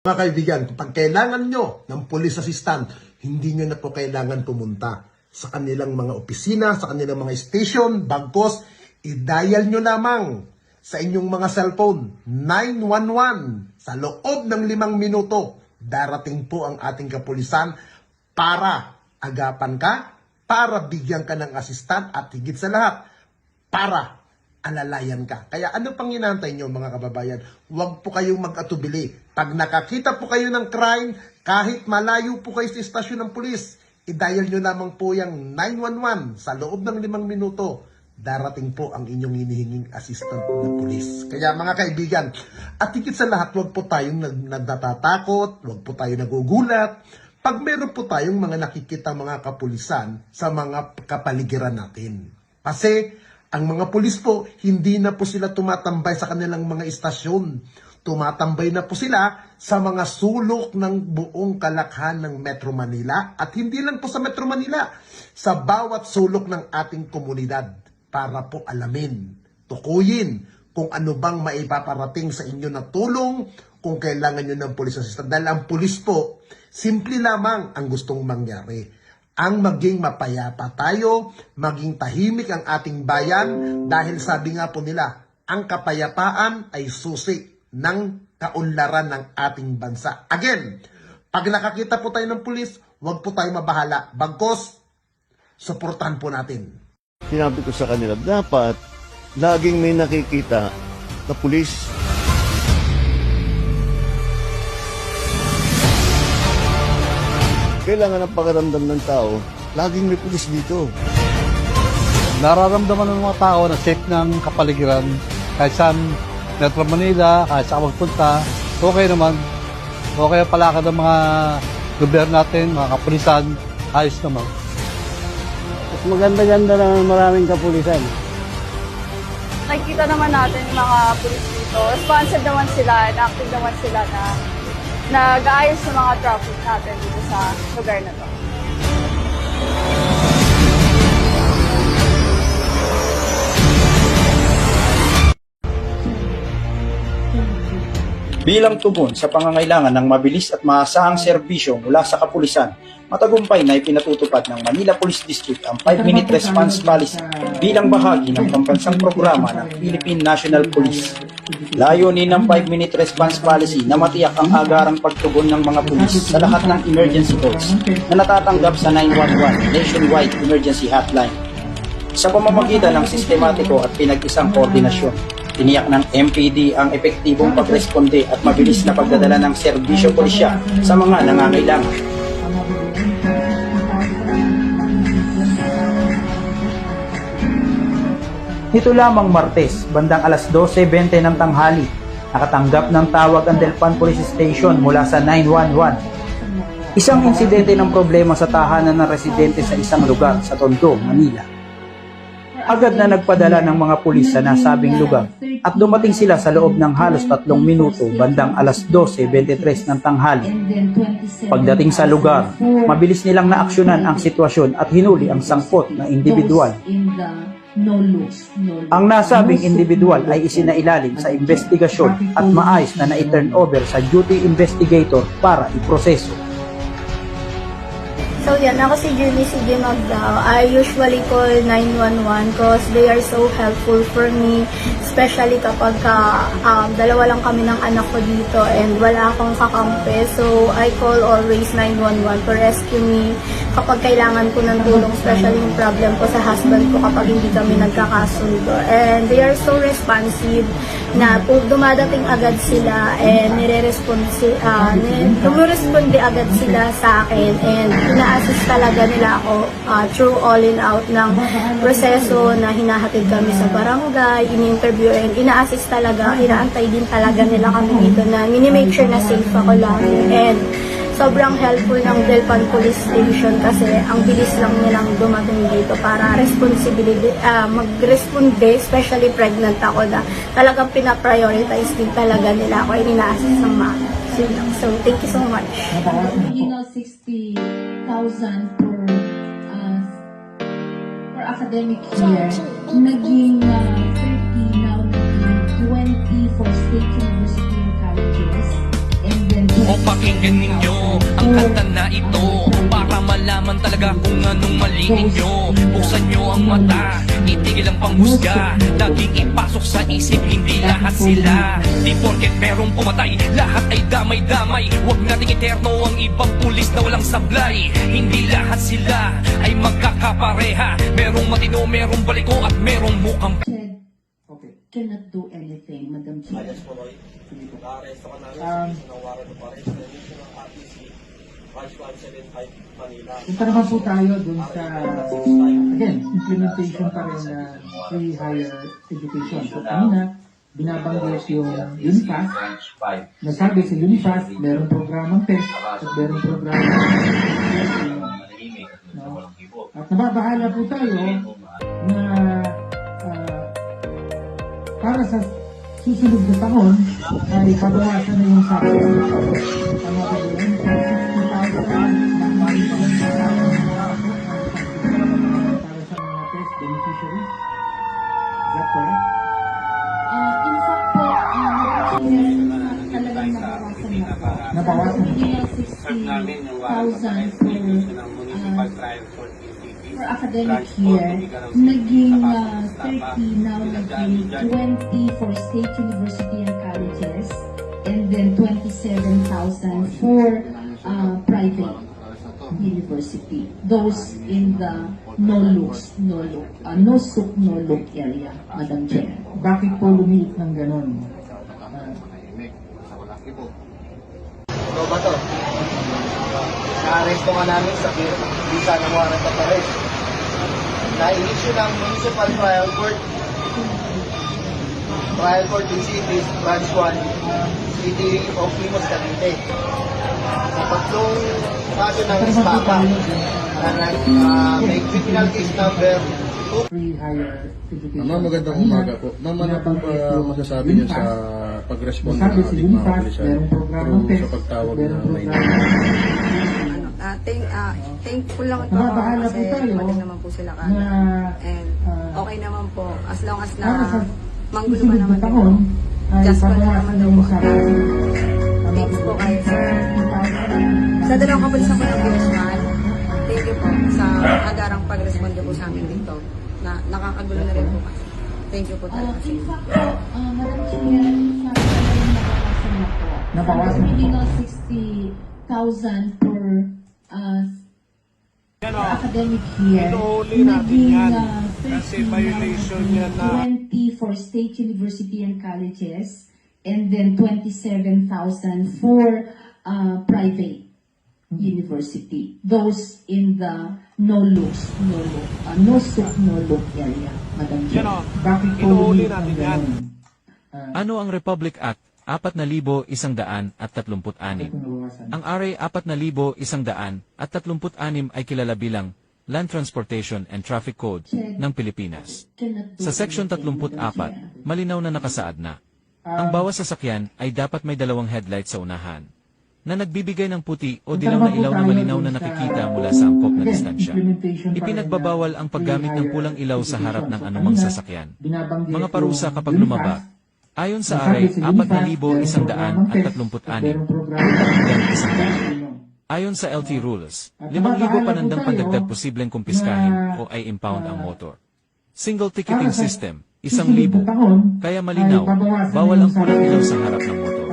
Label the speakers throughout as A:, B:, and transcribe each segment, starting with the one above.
A: Mga kaibigan, kapag kailangan nyo ng police assistant, hindi nyo na po kailangan pumunta sa kanilang mga opisina, sa kanilang mga station, bagkos, i-dial nyo lamang sa inyong mga cellphone, 911, sa loob ng 5 minuto, darating po ang ating kapulisan para agapan ka, para bigyan ka ng assistant at higit sa lahat, para alalayan ka. Kaya ano pang hinahantay nyo mga kababayan? Huwag po kayong mag-atubili. Pag nakakita po kayo ng crime, kahit malayo po kayo sa istasyon ng pulis, i-dial nyo lamang po yung 911 sa loob ng 5 minuto. Darating po ang inyong hinihinging assistant na pulis. Kaya mga kaibigan, at higit sa lahat, huwag po tayong nagtatakot, huwag po tayong nagugulat. Pag meron po tayong mga nakikita mga kapulisan sa mga kapaligiran natin. Kasi ang mga pulis po, hindi na po sila tumatambay sa kanilang mga istasyon. Tumatambay na po sila sa mga sulok ng buong kalakhan ng Metro Manila. At hindi lang po sa Metro Manila, sa bawat sulok ng ating komunidad para po alamin, tukuyin kung ano bang maipaparating sa inyo na tulong kung kailangan nyo ng police assistant. Dahil ang pulis po, simple lamang ang gustong mangyari. Ang maging mapayapa tayo, maging tahimik ang ating bayan dahil sabi nga po nila, ang kapayapaan ay susi ng kaunlaran ng ating bansa. Again, pag nakakita po tayo ng pulis, huwag po tayo mabahala. Bagkos, suportahan po natin.
B: Sinabi ko sa kanila, dapat laging may nakikita na pulis. Kailangan ng pakiramdam ng tao, laging may pulis dito.
C: Nararamdaman ng mga tao na safe ng kapaligiran kahit saan Metro Manila, kahit saan magpunta, okay naman. Okay ang palakad ng mga gobyerno natin, mga kapulisan, ayos naman.
D: At maganda-ganda naman maraming kapulisan.
E: Nakikita naman natin yung mga pulis dito. Responsive naman sila, and active naman sila na nag-aayos ng mga traffic natin dito sa lugar na to.
F: Bilang tugon sa pangangailangan ng mabilis at maasahang serbisyo mula sa kapulisan, matagumpay na ipinatutupad ng Manila Police District ang 5-minute response policy bilang bahagi ng pambansang programa ng Philippine National Police. Layunin ng 5-minute response policy na matiyak ang agarang pagtugon ng mga pulis sa lahat ng emergency calls na natatanggap sa 911 nationwide emergency hotline. Sa pamamagitan ng sistematiko at pinag-isang koordinasyon, tiniyak ng MPD ang epektibong pagresponde at mabilis na pagdadala ng serbisyo pulisya sa mga nangangailangan. Nito lamang Martes, bandang alas 12:20 ng tanghali, nakatanggap ng tawag ang Delpan Police Station mula sa 911. Isang insidente ng problema sa tahanan ng residente sa isang lugar sa Tondo, Manila. Agad na nagpadala ng mga pulis sa nasabing lugar at dumating sila sa loob ng halos 3 minuto bandang alas 12:23 ng tanghali. Pagdating sa lugar, mabilis nilang naaksyonan ang sitwasyon at hinuli ang sangkot na individual. Ang nasabing individual ay isinailalim sa investigasyon at maayos na na-turn over sa duty investigator para iproseso.
E: So yan, ako si Jimmy Magdao. I usually call 911 because they are so helpful for me, especially kapag dalawa lang kami ng anak ko dito and wala akong kakampi. So I call always 911 to rescue me kapag kailangan ko ng tulong, especially yung problem ko sa husband ko kapag hindi kami nagkakasundo. And they are so responsive na dumadating agad sila and nire-responde agad sila sa akin and ina-assist talaga nila ako through all in out ng proseso na hinahatid kami sa barangay, ini-interview and ina-assist talaga, inaantay din talaga nila kami dito na mini-make sure na safe ako lang. And sobrang helpful ng Delpan Police Station kasi ang bilis lang nilang dumating dito para mag-responde, especially pregnant ako na talagang pinaprioritize din talaga nila ako and ina-assist ng mga. So, thank you so much.
G: Original 60,000 for academic year, naging 30, now naging 20 for state university and colleges, and then
H: O pakinggan ninyo ang kanta na ito para malaman talaga kung anong mali ninyo. Buksan nyo ang mata, itigil ang panghusga, laging ipasok sa isip, hindi lahat sila. Di porket merong pumatay, lahat ay damay-damay. Huwag nating eterno ang ibang pulis na walang sablay. Hindi lahat sila ay magkakapareha. Merong matino, merong baliko at merong mukhang
G: cannot do anything, Madam Chair.
I: Punta naman po tayo dun sa, again, implementation pa rin na free higher education. So kanina, binabanggit yung UNIFAS. Nasabi sa UNIFAS, merong programang test at merong programang no? At nababahala po tayo na para sa susunod na taon ay pabawasan na yung sakit. Tama ba yun? 60,000 na para sa mga test beneficiaries. Is that correct?
G: In fact po, talagang nabawasan na po.
I: Nabawasan.
G: Original 60,000 for academic year, naging 30, now naging 20 for state university and colleges, and then 27,000 for private university. Those in the no-look area, Madam Chair.
I: Bakit po lumiit ng ganon?
J: Ano ba to? Na-arresto nga namin sa visa ng warrant of arrest. Na-issue ng Municipal Trial Court in City, Branch 1, City of Limos, Cavite. Sa tatlong kaso ng istapa na may criminal case number
I: Free higher education.
K: Ma'am, magandang umaga po. Ma'am, ano po ba masasabi niyo sa pag-respond ng
I: Sabi sa
K: ating mga
I: UNIFAS,
K: pulisan
I: merong programang
K: through sa
I: test,
K: pagtawag
I: merong
K: na may
L: Thankful lang ito
I: Nababahala
L: kasi
I: po tayo
L: magaling naman po sila
I: na
L: kagad. And okay naman po. As long as na
I: para sa
L: manggulo
I: susunod
L: naman
I: na taon ay
L: just wala
I: pabawasan
L: naman
I: na
L: daw
I: yung
L: po.
I: sakit.
L: Thanks po kayo sir. Sa dalawang kapulisan ko ng BS1, thank you po sa agarang pag-respond niyo po sa amin dito. Na nakakagulo na rin po kasi. Thank you po talaga.
G: In fact po, Madam Chair, in fact, talagang nabawasan na po.
I: Nabawasan na po.
G: Original 60,000 per academic year, naging 20 for state university and colleges, and then 27,000 for private university. Those in the no-look area, Madam Chair.
I: Bakit po lumiit ng ganon?
M: Ano ang Republic Act 4,136? Ang RA 4,136 ay kilala bilang Land Transportation and Traffic Code ng Pilipinas. Sa Section 34, malinaw na nakasaad na ang bawat sasakyan ay dapat may dalawang headlight sa unahan na nagbibigay ng puti o dilaw na ilaw na malinaw na nakikita mula sa angkop na distansya. Ipinagbabawal ang paggamit ng pulang ilaw sa harap ng anumang sasakyan. Mga parusa kapag lumaba. Ayon sa RA 4,136, ayon sa LT Rules, 5,000 panandang pandagdag posibleng kumpiskahin o ay impound ang motor. Single ticketing system, 1,000. Kaya malinaw, bawal ang pulang ilaw sa harap ng motor.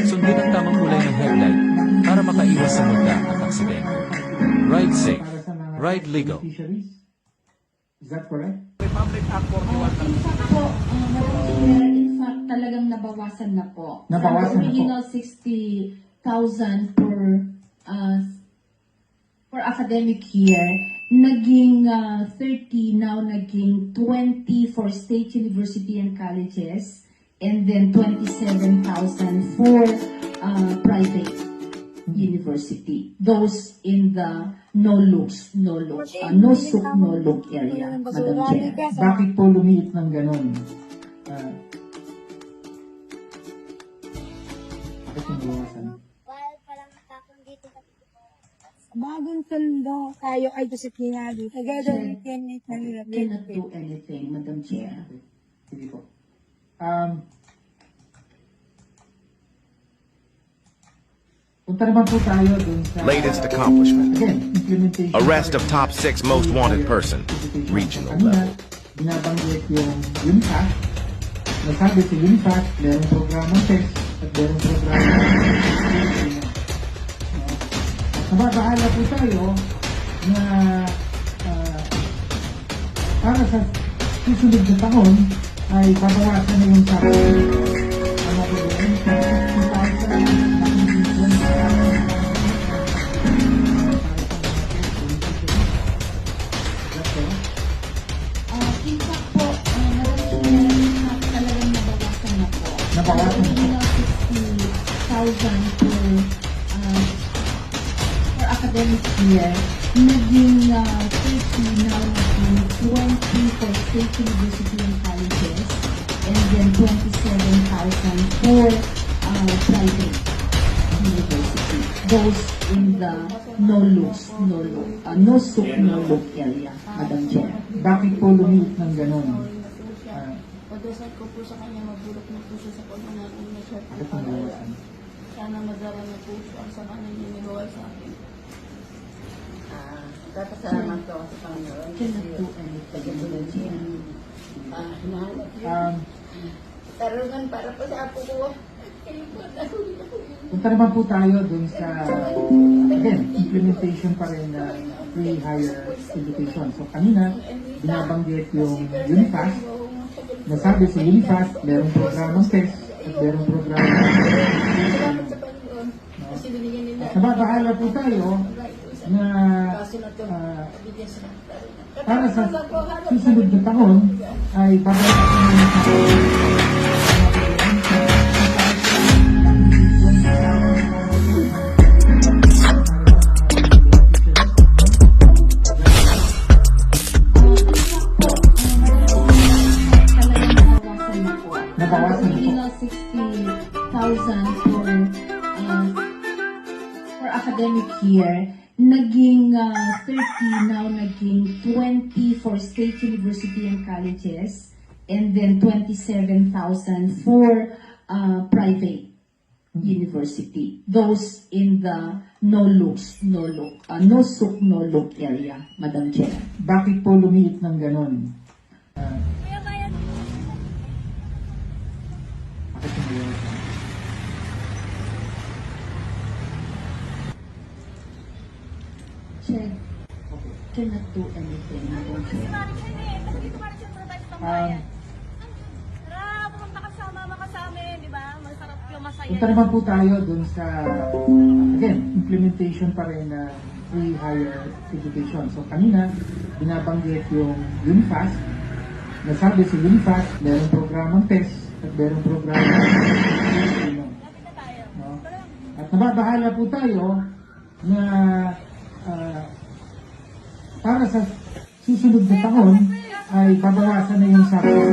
M: Sundin ang tamang kulay ng headlight para makaiwas sa multa at aksidente. Ride safe. Ride legal.
I: Is that correct?
G: In fact po, Madam Chair, in fact, talagang nabawasan na po.
I: Nabawasan na po.
G: Original 60,000 for academic year, naging 30, now naging 20 for state university and colleges, and then 27,000 for private university. Those in the no-look area, Madam Chair.
I: Bakit po lumiit ng ganon? Bakit nabawasan?
L: Bagong sundo tayo ay disiplina dito. Together we
G: Cannot do anything, Madam Chair.
I: Sige po. Punta naman po tayo dun sa...
N: Latest accomplishment.
I: Again, implementation.
N: Arrest of top 6 most wanted person, regional level.
I: Binabanggit yung UNIFAS. Nasabi sa UNIFAS, merong programang test at merong programang nababahala po tayo na para sa susunod na taon ay babawasan na yung sakit. Ano po yun? Sa 60,000
G: In fact po, talagang nabawasan na po.
I: Nabawasan na po.
G: Original 60,000 for academic year, naging 30, now naging 20 for state university and colleges, and then 27,000 for private university. Those in the no soup, no look area, Madam Chair.
I: Bakit po lumiit ng ganon?
E: Pagdasal ko po sa kanya, mabulok na po siya sa pagmanatin na siya.
I: Bakit nabawasan?
E: Sana madara na po siya sa kanya niya nagawa sa akin.
L: Kapasalamat ko sa Panginoon.
G: Cannot do anything, Madam Chair.
E: Hinahanap yun. Tarungan para po sa apo ko.
I: Punta naman po tayo dun sa, again, implementation pa rin ng free higher education. So kanina, binabanggit yung UNIFAS. Nasabi sa UNIFAS, merong programang test at merong programang at nababahala po tayo na para sa susunod na taon ay babawasan na yung nabawasan na po.
G: Original 60,000 for academic year, naging 30, now naging 20 for state university and colleges, and then 27,000 for private university. Those in the no soup, no look area, Madam Chair.
I: Bakit po lumiit ng ganon? Bakit nabawasan?
G: Chair, cannot do anything, Madam Chair.
I: Punta naman po tayo dun sa, again, implementation pa rin ng free higher education. So kanina, binabanggit yung UNIFAS. Nasabi sa UNIFAS, merong programang test at merong programang no? At nababahala po tayo na para sa susunod na taon ay babawasan na yung sakit.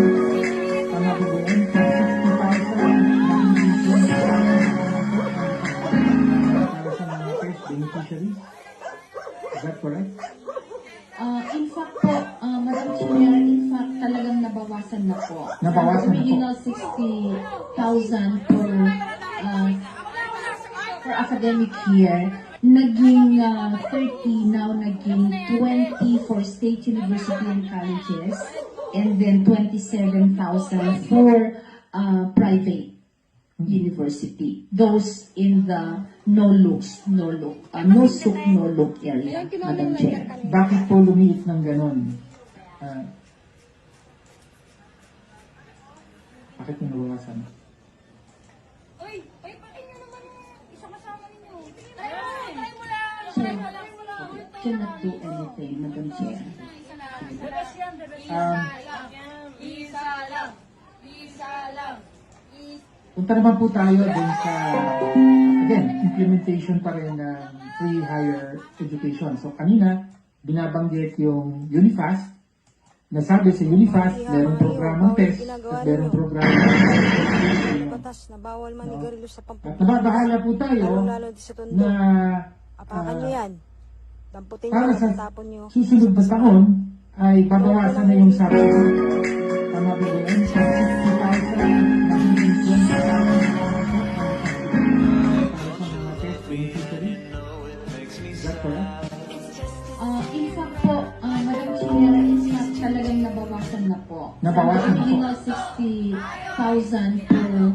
I: Tama po ba yun? 60,000 beneficiaries. Is that correct?
G: In fact po, Madam Chair, in fact, talagang nabawasan na po.
I: Nabawasan na po.
G: Original 60,000 for academic year, naging 30, now naging 20 for state university and colleges, and then 27,000 for private university. Those in the no soup, no look area, Madam Chair.
I: Bakit po lumiit ng ganon? Bakit yung nabawasan?
G: Chair, cannot do anything, Madam Chair.
I: Punta naman po tayo dun sa, again, implementation pa rin ng free higher education. So kanina, binabanggit yung UNIFAS. Nasabi sa UNIFAS, merong programang test at merong programang
L: Batas na bawal manigarilyo sa
I: at nababahala po tayo na
L: apakan nyo yan. Damputin
I: para
L: nyo,
I: sa
L: tapon nyo.
I: susunod na taon ay babawasan na yung sakit. Tama ba yun? Sa 60,000 naging 20,000 beneficiaries. beneficiary. Is that correct?
G: In fact po, Madam Chair, in fact, talagang nabawasan na po.
I: Nabawasan na po.
G: From original 60,000 to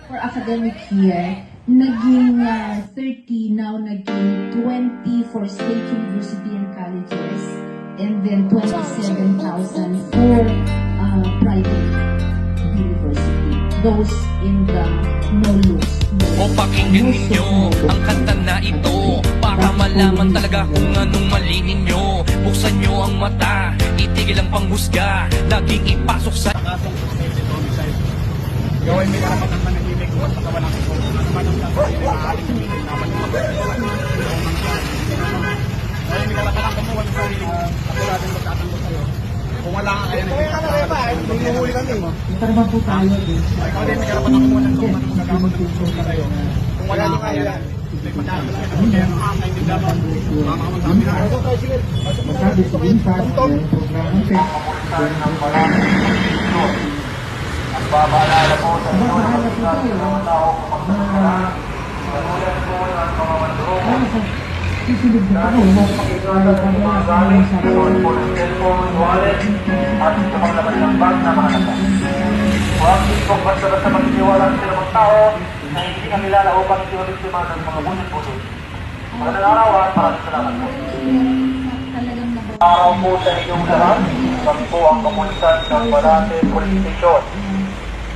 G: for academic year, naging 30, now naging 20 for state university and colleges, and then 27,000 for private university. Those in the no-lose.
H: O pakinggan ninyo ang kanta na ito para malaman talaga kung anong mali ninyo. Buksan nyo ang mata, itigil ang panghusga, laging ipasok sa
J: Gawin may karapatan manahimik at pagkawalang ito. Ano man ang sasabihin ay maaaring sabihin naman ng mga Gawin may karapatan kumuha ng sarili mo. Ako natin magtatanggol sa'yo. Kung wala ka kaya nangyuhuli kami.
I: Ito naman po tayo din.
J: Ikaw din may karapatan kumuha ng sarili mo. Magagamot ng gusto ka sa'yo. Kung wala ka kaya,
I: magsabi sa impact ng programang PEP.
J: Babaalala po sa inyo na magsasabi ng tao kapag katulad po ng mga manduroko.
I: Susunod na ako.
J: Pag-ingatan ng mga gamit, tulad po ng cellphone, wallet, at sa paglaban ng bag na mahalaga. Huwag dito basta-basta magtitiwala sa sinamang tao na hindi ka kilala upang itiwalitiman ng mga bunit-bunit. Magandang araw at maraming salamat po. Araw po sa inyong lahat, kami po ang kapulisan ng Balate Police Station.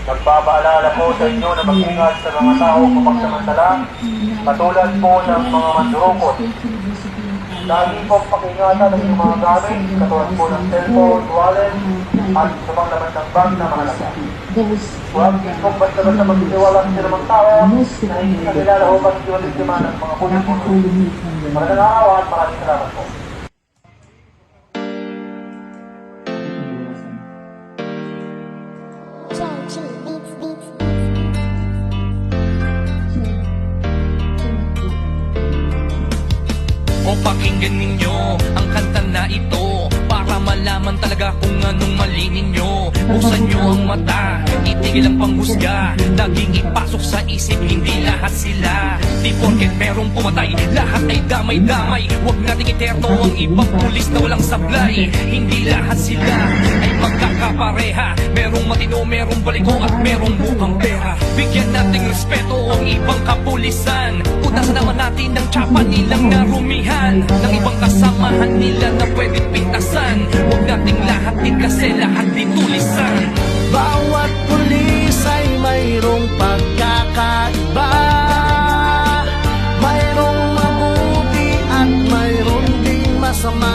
J: Nagpapaalala po sa inyo na mag-ingat sa mga tao kapagsamantala, katulad po ng mga mandurokot. Lagi po pag-ingatan ng inyong mga gamit, katulad po ng cellphone, wallet, at sa mga laman ng bag na mahalaga. Huwag po basta-basta magtitiwala sa sinamang tao na hindi kakilala upang itiwalitiman ng mga bunit-bunit. Magandang araw at maraming salamat po.
H: O pakinggan ninyo ang kanta na ito para malaman talaga kung anong mali ninyo. Buksan nyo ang mata, itigil ang panghusga, laging ipasok sa isip, hindi lahat sila. Di porket merong pumatay, lahat ay damay-damay. Huwag nating iterno ang ibang pulis na walang sablay. Hindi lahat sila ay magkakapareha. Merong matino, merong baliko at merong bukang pera. Bigyan nating respeto ang ibang kapulisan. Putasan naman natin ang tsapa nilang narumihan, ng ibang kasamahan nila na pwedeng pintasan. Huwag nating lahat din kasi lahat din tulisan.
O: Bawat pulis ay mayroong pagkakaiba, mayroong mabuti at mayroong ding masama.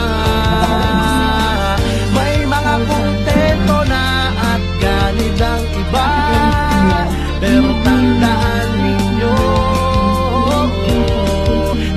O: May mga kontento na at ganit ang iba, pero tandaan ninyo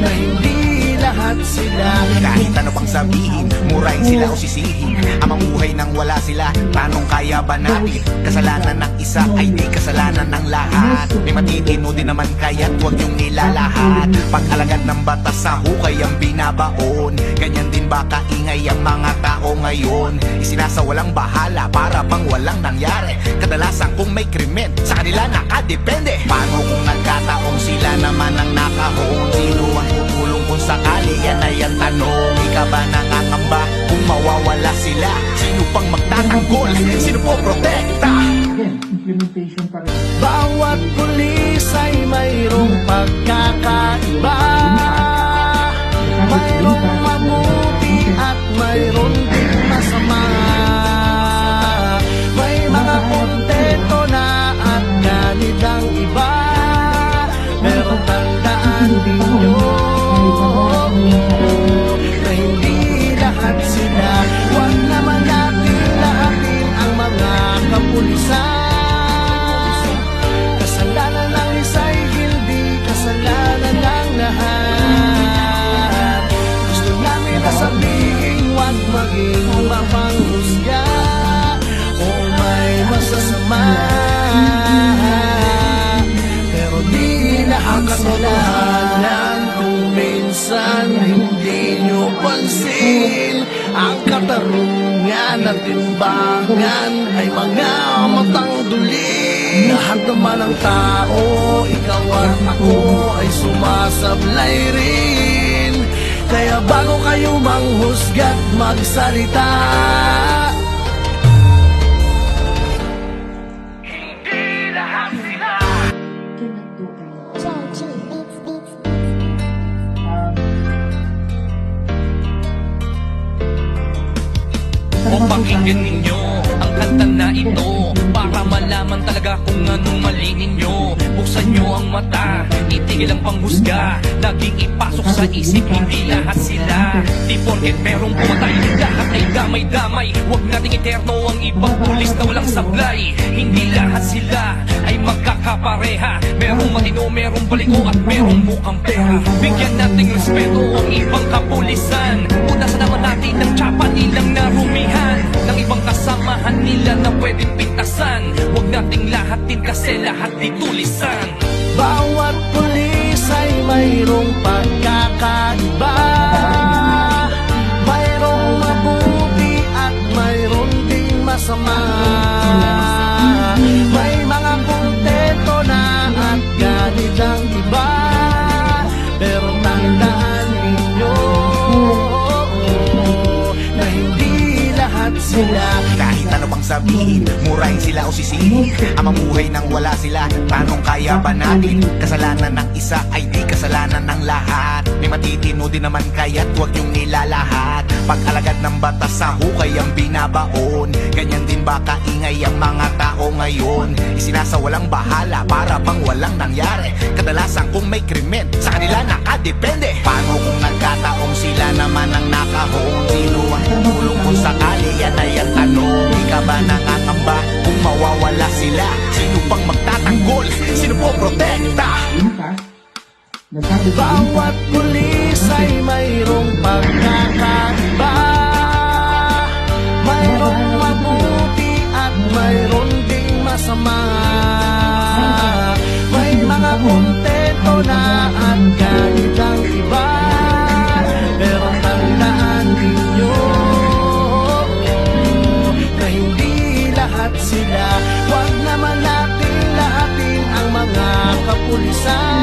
O: na hindi lahat sila.
P: Kahit ano pang sabihin, murahin sila o sisihin, ang mamuhay nang wala sila, tanong kaya ba natin? Kasalanan ng isa ay di kasalanan ng lahat. May matitino din naman kaya't huwag niyong nilalahat. Pag-alagad ng batas sa hukay ang binabaon, ganyan din ba kaingay ang mga tao ngayon? Isinasawalang bahala para bang walang nangyari. Kadalasan kung may krimen, sa kanila nakadepende. Paano kung nagkataong sila naman ang nakahon? Sino ang tutulong kung sakali? Yan ay ang tanong. Ika ba nangangamba kung mawawala sila? Sino pang magtatanggol? Sino po protekta?
I: Again, implementation pa rin.
O: Bawat pulis ay mayroong pagkakaiba, mayroong mabuti at mayroong din masama. May mga kontento na at ganit ang iba, pero tandaan ninyo na hindi lahat sila. Huwag naman natin lahatin ang mga kapulisan. Kasalanan ng isa ay hindi kasalanan ng lahat. Gusto namin na sabihin, huwag maging mapanghusga o may masasama, pero di lahat kasalanan. Kung minsan hindi nyo pansin, ang katarungan at timbangan ay mga matang duli. Lahat naman ng tao, ikaw at ako ay sumasablay rin. Kaya bago kayo manghusga't magsalita, hindi lahat sila.
H: O pakinggan ninyo ang kanta na ito para malaman talaga kung anong mali ninyo. Buksan nyo ang mata, itigil ang panghusga, laging ipasok sa isip, hindi lahat sila. Di porket merong pumatay, lahat ay damay-damay. Huwag nating eterno ang ibang pulis na walang sablay. Hindi lahat sila ay magkakapareha. Merong matino, merong baliko at merong mukhang pera. Bigyan nating respeto ang ibang kapulisan. Punasan naman natin ang tsapa nilang narumihan ng ibang kasamahan nila na pwedeng pintasan. Huwag nating lahatin kasi lahat di tulisan.
O: Bawat pulis ay mayroong pagkakaiba. Mayroong mabuti at mayroong ding masama. May mga kontento na at ganit ang iba. Pero tandaan ninyo na hindi lahat sila.
P: Kahit ano pang sabihin, murahin sila o sisihin, ang mamuhay nang wala sila, tanong kaya ba natin? Kasalanan ng isa ay di kasalanan ng lahat. May matitino din naman kaya't huwag yung nilalahat. Pag-alagad ng batas sa hukay ang binabaon, ganyan din ba kaingay ang mga tao ngayon? Isinasawalang bahala para bang walang nangyari. Kadalasan kung may krimen, sa kanila nakadepende. Paano kung nagkataong sila naman ang nakahon? Sino ang tutulong kung sakali? Yan ay ang tanong. Di ka ba nakakamba kung mawawala sila? Sino pang magtatanggol? Sino po protekta?
O: Bawat pulis ay mayroong pagkakaiba. Mayroong mabuti at mayroong ding masama. May mga kontento na at ganit ang iba. Pero tandaan ninyo na hindi lahat sila. Huwag naman natin lahatin ang mga kapulisan.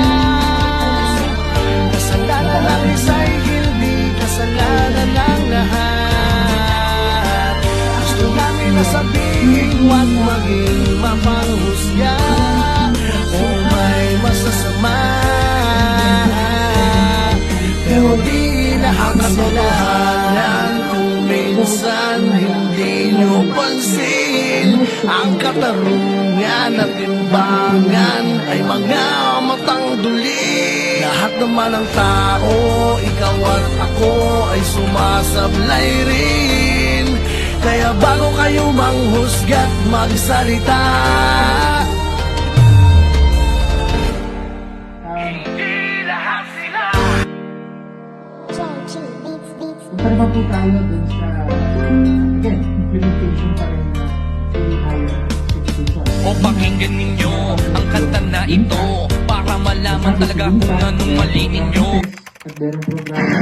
O: Kasalanan ng isa'y hindi kasalanan ng lahat. Gusto namin na sabihin, huwag maging mapanghusga o may masasama. Pero di lahat kasalanan kung minsan hindi nyo pansin. Ang katarungan at timbangan ay mga matang duli. Lahat naman ng tao, ikaw at ako ay sumasablay rin. Kaya bago kayo manghusga't magsalita, hindi lahat sila.
I: Punta naman po tayo dun sa, again, implementation pa rin na higher education.
H: O pakinggan ninyo ang kanta na ito para malaman talaga kung anong mali ninyo.
I: At merong programa